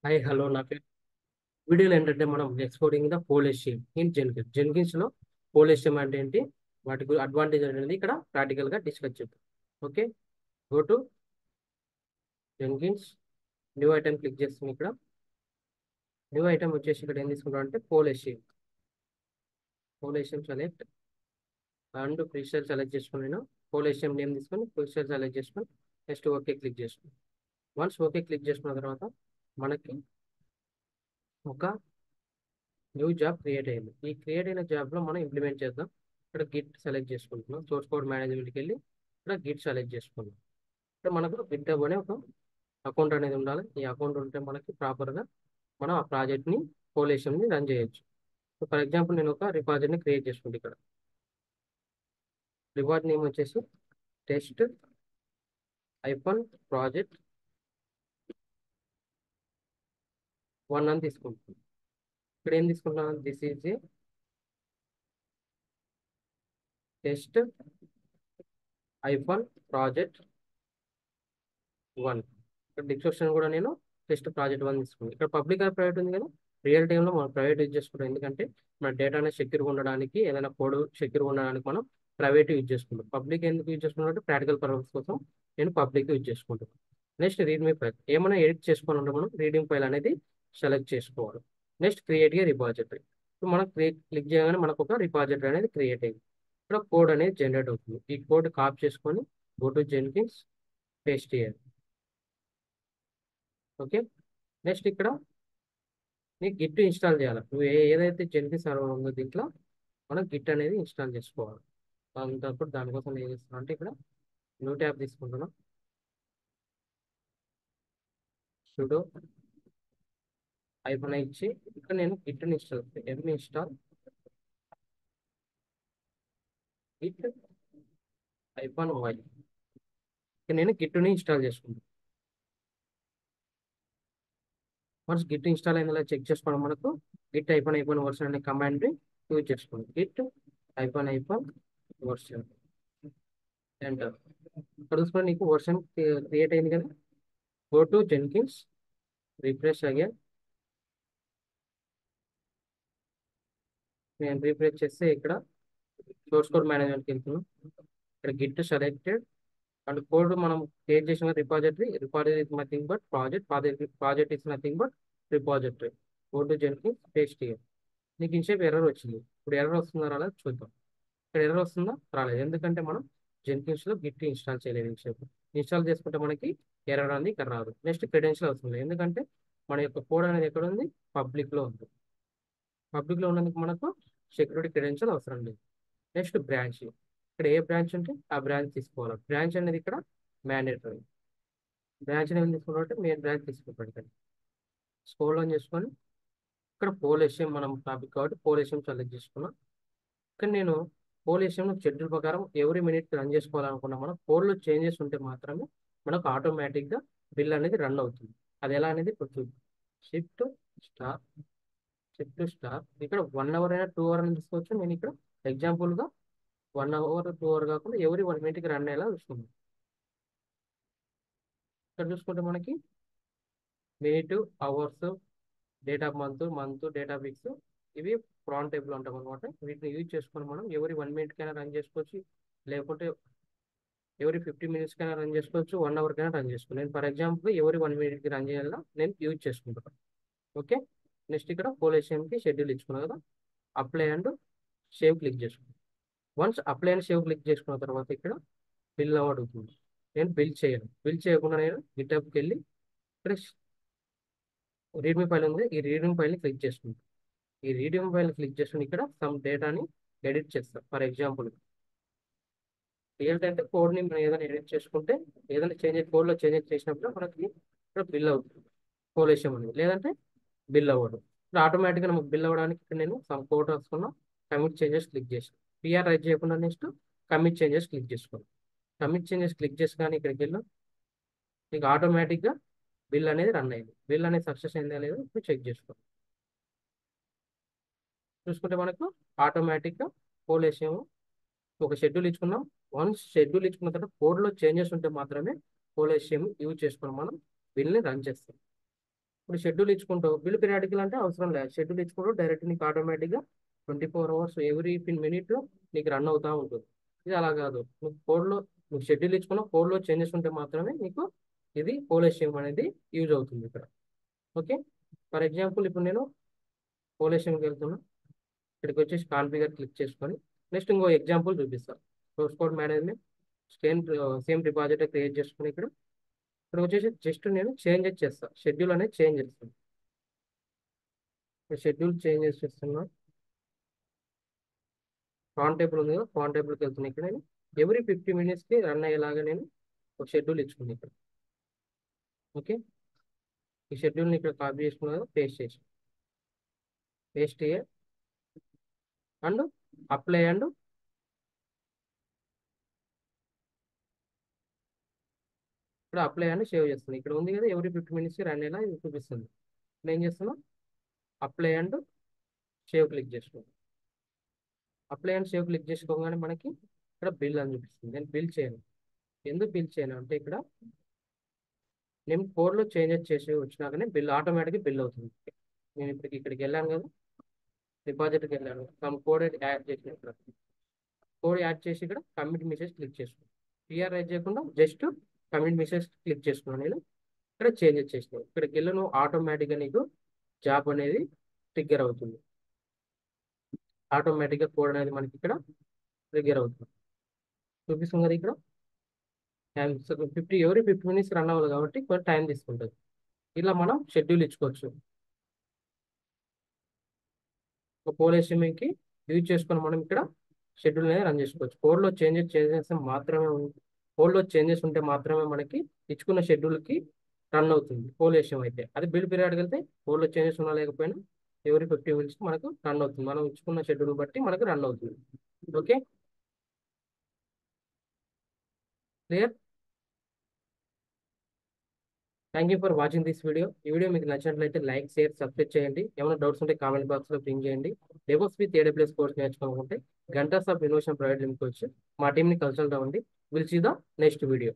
Hi hello నా పేరు వీడియోలో ఏంటంటే మనం ఎక్స్ప్లోరింగ్ ద పోలేషియం ఇన్ జెన్కిన్స్ జెన్కిన్స్ లో పోలేషియం అంటే ఏంటి వాటి అడ్వాంటేజ్ అనేది ఇక్కడ ప్రాక్టికల్ గా డిస్కస్ చేద్దాం. Okay, go to Jenkins, new item click చేస్తాం. ఇక్కడ న్యూ ఐటమ్ వచ్చేసి ఇక్కడ ఏం తీసుకుంటాం అంటే పోలేషియం సెలెక్ట్ అండ్ ప్రిషర్ సెలెక్ట్ చేసుకుని నేను పోలేషియం నేమ్ తీసుకొని ప్రిషర్ సెలెక్ట్ చేసుకొని నెక్స్ట్ ఓకే క్లిక్ చేసుకుని వన్స్ ఓకే క్లిక్ చేసుకున్న తర్వాత మనకి ఒక న్యూ జాబ్ క్రియేట్ అయింది. ఈ క్రియేట్ అయిన జాబ్ లో మనం ఇంప్లిమెంట్ చేద్దాం. ఇక్కడ గిట్ సెలెక్ట్ చేసుకుంటున్నాం. సోర్స్ కోడ్ మేనేజ్మెంట్కి వెళ్ళి ఇక్కడ గిట్ సెలెక్ట్ చేసుకున్నాం. ఇక్కడ మనకు గిట్ హబ్ అనే ఒక అకౌంట్ అనేది ఉండాలి. ఈ అకౌంట్ ఉంటే మనకి ప్రాపర్గా మనం ఆ ప్రాజెక్ట్ని కోలేషన్ని రన్ చేయొచ్చు. ఫర్ ఎగ్జాంపుల్ నేను ఒక రిపాజిటరీని క్రియేట్ చేసుకుంటే ఇక్కడ రిపాజిటరీ నేమ్ వచ్చేసి టెస్ట్ ఐఫోన్ ప్రాజెక్ట్ 1 అని తీసుకుంటున్నాం. ఇక్కడ ఏం తీసుకుంటున్నాం, this is a test iPhone project 1. ఇక్కడ డిస్క్రిప్షన్ కూడా నేను టెస్ట్ ప్రాజెక్ట్ 1 తీసుకున్నాను. ఇక్కడ పబ్లిక్ ఆర్ ప్రైవేట్ ఉంది కదా, రియల్ టైంలో మనం ప్రైవేట్ యూజ్ చేసుకుంటాం. ఎందుకంటే మన డేటా అనేది సెక్యూర్గా ఉండడానికి, ఏదైనా కోడ్ సెక్యూర్గా ఉండడానికి మనం ప్రైవేట్ యూజ్ చేసుకుంటాం. పబ్లిక్ ఎందుకు యూజ్ చేసుకుంటాం అంటే ప్రాక్టికల్ పర్పస్ కోసం నేను పబ్లిక్ యూజ్ చేసుకుంటాను. నెక్స్ట్ రీడ్మీ ఫైల్ ఏమైనా ఎడిట్ చేసుకోవాలంటే మనం రీడింగ్ ఫైల్ అనేది సెలెక్ట్ చేసుకోవాలి. Next create a repository. ఇప్పుడు మనం క్లిక్ చేయగానే మనకు ఒక రిపాజిటరీ అనేది క్రియేట్ అయింది. ఇక్కడ కోడ్ అనేది జనరేట్ అవుతుంది. ఈ కోడ్ కాపీ చేసుకొని గో టు జెన్కిన్స్ పేస్ట్ చేయాలి. ఓకే, నెక్స్ట్ ఇక్కడ నీకు గిట్ ఇన్స్టాల్ చేయాలి. నువ్వు ఏదైతే జెన్కిన్స్ సర్వర్ ఉందో దీంట్లో మనం గిట్ అనేది ఇన్స్టాల్ చేసుకోవాలి. దాంతో దానికోసం ఏం చేస్తున్నాం అంటే ఇక్కడ న్యూ ట్యాబ్ తీసుకుంటున్నాం. సుడో ఐఫోన్ ఇచ్చి ఇక్కడ నేను git install git hyphen y. ఇక్కడ నేను గిట్ని ఇన్స్టాల్ చేసుకుంటాను. వన్స్ గిట్ ఇన్స్టాల్ అయిందా చెక్ చేసుకోవడం మనకు గిట్ ఐఫోన్ వర్షన్ అనే కమాండ్ యూజ్ చేసుకోండి. Git hyphen version enter. ఇక్కడ చూసుకొని నీకు వర్షన్ క్రియేట్ అయింది కదా. Go to Jenkins, refresh again. నేను రిఫ్రెష్ చేస్తే ఇక్కడ సోర్స్ కోడ్ మేనేజ్మెంట్కి వెళ్తున్నాం. ఇక్కడ గిట్ సెలెక్టెడ్ అండ్ కోడ్ మనం క్రియేట్ చేసిన repository is nothing but project is nothing but repository. Go to Jenkins paste here. నీకు ఇన్సేపు ఎర్రర్ వచ్చింది. ఇప్పుడు ఎర్రర్ వస్తుందా రాలేదు చూద్దాం. ఇక్కడ ఎర్రర్ వస్తుందా రాలేదు, ఎందుకంటే మనం జెన్కిన్స్లో గిట్ ఇన్స్టాల్ చేయలేదు. ఇన్సేపు ఇన్స్టాల్ చేసుకుంటే మనకి ఎర్రర్ అనేది ఇక్కడ రాదు. నెక్స్ట్ క్రెడెన్షియల్ వస్తుంది, ఎందుకంటే మన యొక్క కోడ్ అనేది ఎక్కడ ఉంది, పబ్లిక్లో ఉంది. పబ్లిక్లో ఉన్నందుకు మనకు సెక్యూరిటీ క్రెడెన్షియల్ అవసరం లేదు. Next branch. ఇక్కడ ఏ బ్రాంచ్ ఉంటే ఆ బ్రాంచ్ తీసుకోవాలి. బ్రాంచ్ అనేది ఇక్కడ మ్యాండేటరీ. బ్రాంచ్ అనేది తీసుకున్నట్టు మెయిన్ బ్రాంచ్ తీసుకోవాలి. స్క్రోల్ ఆన్ చేసుకొని ఇక్కడ పోలేషియం మనం టాపిక్ కాబట్టి పోలేషియం సెలెక్ట్ చేసుకున్నాం. ఇక్కడ నేను పోలేషియం షెడ్యూల్ ప్రకారం ఎవ్రీ మినిట్ రన్ చేసుకోవాలనుకున్నా మనం కోడ్లో చేంజెస్ ఉంటే మాత్రమే మనకు ఆటోమేటిక్గా బిల్ అనేది రన్ అవుతుంది. అది ఎలా అనేది ఇప్పుడు చూద్దాం. షిఫ్ట్ స్టార్ ఇక్కడ 1 అవర్ అయినా 2 అవర్ అని తీసుకోవచ్చు. నేను ఇక్కడ ఎగ్జాంపుల్గా 1 అవర్ 2 అవర్ కాకుండా ఎవరీ 1 మినిట్కి రన్ అయ్యేలా చూసుకుందాం. ఇక్కడ చూసుకుంటే మనకి minute, hours, date of month, date of weeks, ఇవి ప్రాన్ టైప్లో ఉంటాం అనమాట. వీటిని యూజ్ చేసుకొని మనం ఎవరీ 1 మినిట్కైనా రన్ చేసుకోవచ్చు, లేకుంటే ఎవరీ 50 మినిట్స్కైనా రన్ చేసుకోవచ్చు, 1 అవర్కైనా రన్ చేసుకోవచ్చు. నేను ఫర్ ఎగ్జాంపుల్ ఎవరీ 1 మినిట్కి రన్ చేయాలా నేను యూజ్ చేసుకుంటాను. ఓకే, నెక్స్ట్ ఇక్కడ పోలేషియంకి షెడ్యూల్ ఇచ్చుకున్నాను కదా, అప్లై అండ్ సేవ్ క్లిక్ చేసుకున్నాను. Once apply and save click చేసుకున్న తర్వాత ఇక్కడ బిల్ అడుగుతుంది. నేను బిల్ చేయకుండా నేను గిటప్కి వెళ్ళి ఇక్కడ రీడ్మీ ఫైల్ ఉంది, ఈ రీడింగ్ ఫైల్ని క్లిక్ చేసుకుంటాను. ఈ రీడింగ్ ఫైల్ క్లిక్ చేసుకుని ఇక్కడ సమ్ డేటాని ఎడిట్ చేస్తాం. ఫర్ ఎగ్జాంపుల్ రియల్ టైం కోడ్ని మనం ఏదైనా ఎడిట్ చేసుకుంటే ఏదైనా కోడ్లో చేంజెస్ చేసినప్పుడు మనకి ఇక్కడ బిల్ అవుతుంది పోలేషియం అనేది, లేదంటే బిల్ అవ్వదు. ఇప్పుడు ఆటోమేటిక్గా మనకు బిల్ అవ్వడానికి ఇక్కడ నేను సమ్ కోడ్ రాసుకున్నా, కమిట్ చేంజెస్ క్లిక్ చేసాను. పిఆర్ రైట్ చేయకుండా నెక్స్ట్ కమిట్ చేంజెస్ క్లిక్ చేసుకోండి. కమిట్ చేంజెస్ క్లిక్ చేసి కానీ ఇక్కడికి వెళ్ళాం, మీకు ఆటోమేటిక్గా బిల్ అనేది రన్ అయింది. బిల్ అనేది సక్సెస్ అయిందా లేదో ఇప్పుడు చెక్ చేసుకోండి. చూసుకుంటే మనకు ఆటోమేటిక్గా పోలేషియం ఒక షెడ్యూల్ ఇచ్చుకున్నాం. వన్స్ షెడ్యూల్ ఇచ్చుకున్న తర్వాత కోడ్లో చేంజెస్ ఉంటే మాత్రమే పోలేషియం యూజ్ చేసుకొని మనం బిల్ని రన్ చేస్తాం. ఇప్పుడు షెడ్యూల్ ఇచ్చుకుంటావు, బిల్ పీరియాడికల్ అంటే అవసరం లేదు. షెడ్యూల్ ఇచ్చుకుంటావు డైరెక్ట్ నీకు ఆటోమేటిక్గా 24 hours ఎవ్రీ మినిట్లో నీకు రన్ అవుతూ ఉంటుంది. ఇది అలా కాదు, నువ్వు షెడ్యూల్ ఇచ్చుకున్న కోడ్లో చేంజెస్ ఉంటే మాత్రమే నీకు ఇది పోలేషియం అనేది యూజ్ అవుతుంది ఇక్కడ. ఓకే, ఫర్ ఎగ్జాంపుల్ ఇప్పుడు నేను పోలేషియంకి వెళ్తున్నా, ఇక్కడికి వచ్చేసి కాన్ఫిగర్ క్లిక్ చేసుకొని నెక్స్ట్ ఇంకో ఎగ్జాంపుల్ చూపిస్తాను. Source code management same depositor create చేసుకుని ఇక్కడ వచ్చేసి జస్ట్ నేను చేంజెస్ చేస్తాను, షెడ్యూల్ అనేది చేంజ్ చేస్తాను. షెడ్యూల్ చేంజ్ చేస్తున్నా, ఫాంట్ టేబుల్ ఉంది కదా, ఫాంట్ టేబుల్కి వెళ్తున్నాను. ఇక్కడ నేను ఎవ్రీ 50 minutesకి రన్ అయ్యేలాగా నేను ఒక షెడ్యూల్ ఇచ్చుకున్నాను ఇక్కడ. ఓకే, ఈ షెడ్యూల్ని ఇక్కడ కాపీ చేసుకున్నా, పేస్ట్ చేయ అండ్ అప్లై అండ్ ఇక్కడ అప్లై అండ్ సేవ్ చేస్తుంది. ఇక్కడ ఉంది కదా ఎవ్రీ 50 minutesకి రన్ అయ్యేలా ఇది చూపిస్తుంది. నేను ఏం చేస్తున్నా, అప్లై అండ్ సేవ్ క్లిక్ చేసుకున్నాను. అప్లై అండ్ సేవ్ క్లిక్ చేసుకోగానే మనకి ఇక్కడ బిల్ అని చూపిస్తుంది. నేను బిల్ చేయను. ఎందుకు బిల్ చేయను అంటే ఇక్కడ నేను కోడ్లో చేంజెస్ చేసి వచ్చినాకనే బిల్ ఆటోమేటిక్గా బిల్ అవుతుంది. నేను ఇక్కడికి వెళ్ళాను కదా, డిపాజిట్కి వెళ్ళాను, సమ్ కోడ్ యాడ్ చేసిన, ఇక్కడ కోడ్ యాడ్ చేసి ఇక్కడ కమిట్ మెసేజ్ క్లిక్ చేసుకున్నాను. పిఆర్ యాడ్ చేయకుండా జస్ట్ కమిట్ మెసేజ్ క్లిక్ చేసుకున్నాను. నేను ఇక్కడ చేంజెస్ చేసినాను. ఇక్కడికి వెళ్ళి నువ్వు ఆటోమేటిక్గా నీకు జాబ్ అనేది ట్రిగ్గర్ అవుతుంది. ఆటోమేటిక్గా కోడ్ అనేది మనకి ఇక్కడ ట్రిగ్గర్ అవుతుంది. చూపిస్తుంది కదా ఇక్కడ 50 minutes రన్ అవ్వాలి కాబట్టి కొంచెం టైం తీసుకుంటుంది. ఇలా మనం షెడ్యూల్ ఇచ్చుకోవచ్చు. ఒక పోలేషియంకి యూజ్ చేసుకొని మనం ఇక్కడ షెడ్యూల్ అనేది రన్ చేసుకోవచ్చు. కోడ్లో చేంజెస్ ఉంటే మాత్రమే మనకి ఇచ్చుకున్న షెడ్యూల్కి రన్ అవుతుంది పోలేషియం అయితే. అది బిల్ పీరియడ్కి వెళ్తే కోడ్లో చేంజెస్ ఉన్నా లేకపోయినా ఎవ్రీ 50 minutes మనకు రన్ అవుతుంది. మనం ఇచ్చుకున్న షెడ్యూల్ బట్టి మనకు రన్ అవుతుంది. Okay, clear? Thank you for watching this video. ఈ వీడియో మీకు నచ్చినట్లయితే లైక్, షేర్, సబ్స్క్రైబ్ చేయండి. ఏమైనా డౌట్స్ ఉంటే కామెంట్ బాక్స్లో పింక్ చేయండి. డెవోప్స్ విత్ AWS కోర్స్ నేర్చుకోవాలనుకుంటే Ghantas of innovation private limited వచ్చి మా టీంని కన్సల్ట్ అవ్వండి. Will see the next video.